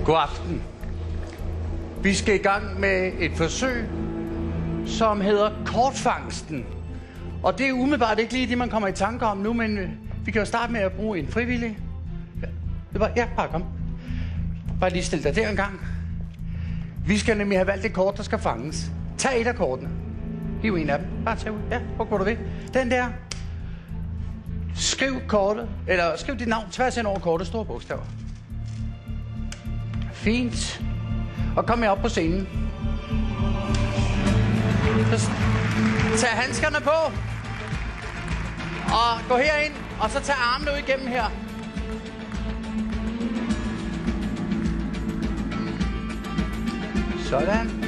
God aften. Vi skal i gang med et forsøg, som hedder kortfangsten. Og det er umiddelbart ikke lige det, man kommer i tanke om nu, men vi kan jo starte med at bruge en frivillig. Ja, bare kom. Bare lige stille dig der en gang. Vi skal nemlig have valgt et kort, der skal fanges. Tag et af kortene. Hiv en af dem. Bare tag ud. Ja, hvor du ved. Den der. Skriv kortet, eller skriv dit navn tværs ind over kortet, store bogstaver. Fint. Og kom med op på scenen. Så tag handskerne på. Og gå herind, og så tag armene ud igennem her. Sådan.